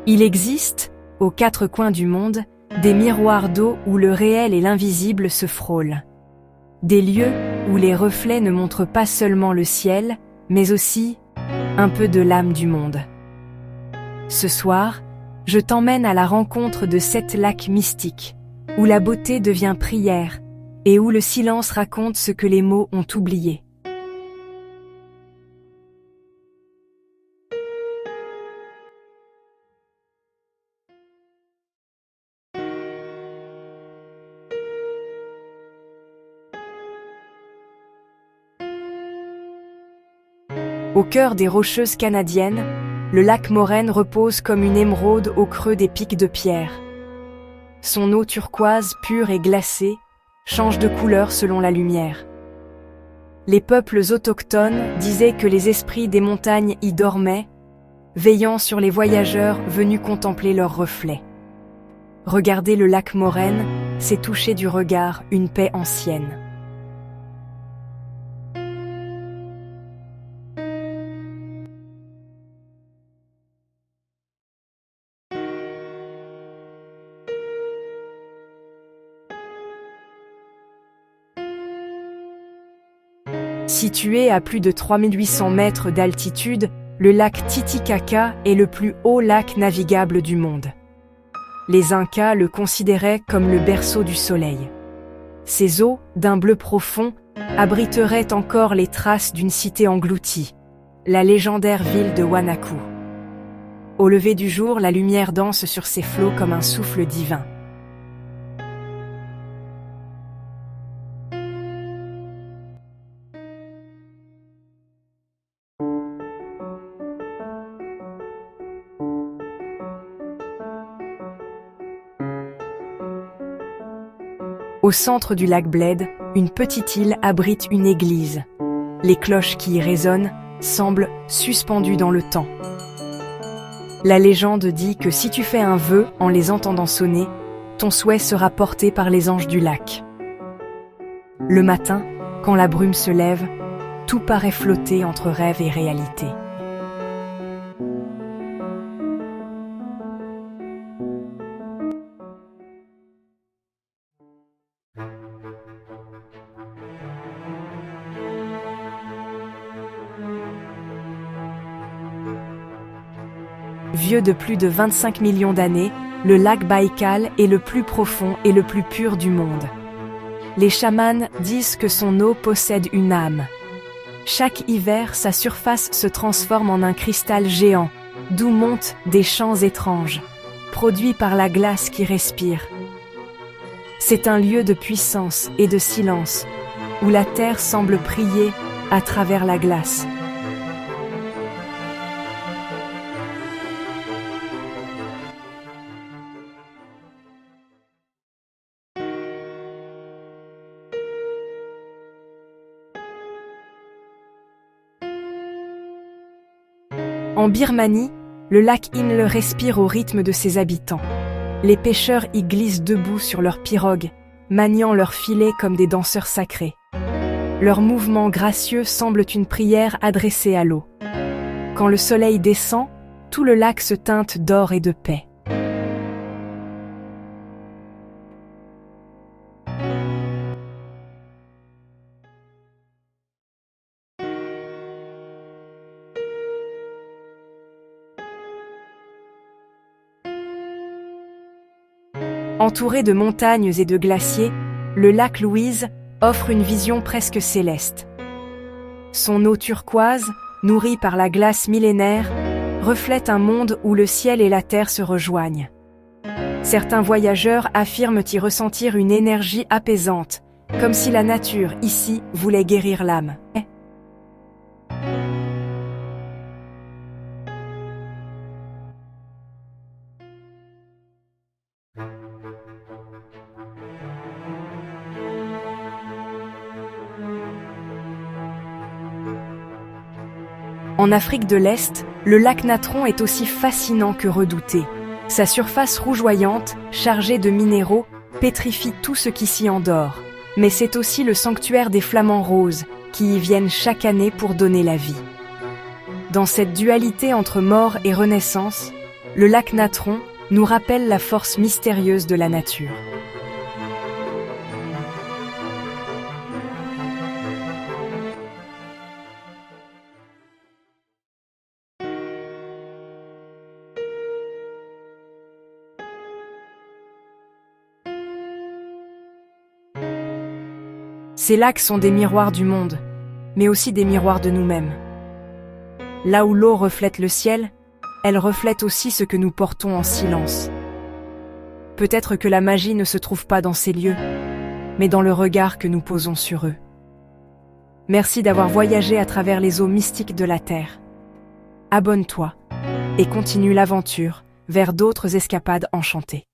Il existe, aux quatre coins du monde, des miroirs d'eau où le réel et l'invisible se frôlent. Des lieux où les reflets ne montrent pas seulement le ciel, mais aussi un peu de l'âme du monde. Ce soir, je t'emmène à la rencontre de 7 lacs mystiques, où la beauté devient prière et où le silence raconte ce que les mots ont oublié. Au cœur des Rocheuses canadiennes, le lac Moraine repose comme une émeraude au creux des pics de pierre. Son eau turquoise, pure et glacée, change de couleur selon la lumière. Les peuples autochtones disaient que les esprits des montagnes y dormaient, veillant sur les voyageurs venus contempler leurs reflets. Regarder le lac Moraine, c'est toucher du regard une paix ancienne. Situé à plus de 3800 mètres d'altitude, le lac Titicaca est le plus haut lac navigable du monde. Les Incas le considéraient comme le berceau du soleil. Ses eaux, d'un bleu profond, abriteraient encore les traces d'une cité engloutie, la légendaire ville de Wanaku. Au lever du jour, la lumière danse sur ses flots comme un souffle divin. Au centre du lac Bled, une petite île abrite une église. Les cloches qui y résonnent semblent suspendues dans le temps. La légende dit que si tu fais un vœu en les entendant sonner, ton souhait sera porté par les anges du lac. Le matin, quand la brume se lève, tout paraît flotter entre rêve et réalité. Vieux de plus de 25 millions d'années, le lac Baïkal est le plus profond et le plus pur du monde. Les chamans disent que son eau possède une âme. Chaque hiver, sa surface se transforme en un cristal géant, d'où montent des chants étranges, produits par la glace qui respire. C'est un lieu de puissance et de silence, où la terre semble prier à travers la glace. En Birmanie, le lac Inle respire au rythme de ses habitants. Les pêcheurs y glissent debout sur leurs pirogues, maniant leurs filets comme des danseurs sacrés. Leurs mouvements gracieux semblent une prière adressée à l'eau. Quand le soleil descend, tout le lac se teinte d'or et de paix. Entouré de montagnes et de glaciers, le lac Louise offre une vision presque céleste. Son eau turquoise, nourrie par la glace millénaire, reflète un monde où le ciel et la terre se rejoignent. Certains voyageurs affirment y ressentir une énergie apaisante, comme si la nature, ici, voulait guérir l'âme. En Afrique de l'Est, le lac Natron est aussi fascinant que redouté. Sa surface rougeoyante, chargée de minéraux, pétrifie tout ce qui s'y endort. Mais c'est aussi le sanctuaire des flamants roses, qui y viennent chaque année pour donner la vie. Dans cette dualité entre mort et renaissance, Le lac Natron nous rappelle la force mystérieuse de la nature. Ces lacs sont des miroirs du monde, mais aussi des miroirs de nous-mêmes. Là où l'eau reflète le ciel, elle reflète aussi ce que nous portons en silence. Peut-être que la magie ne se trouve pas dans ces lieux, mais dans le regard que nous posons sur eux. Merci d'avoir voyagé à travers les eaux mystiques de la Terre. Abonne-toi et continue l'aventure vers d'autres escapades enchantées.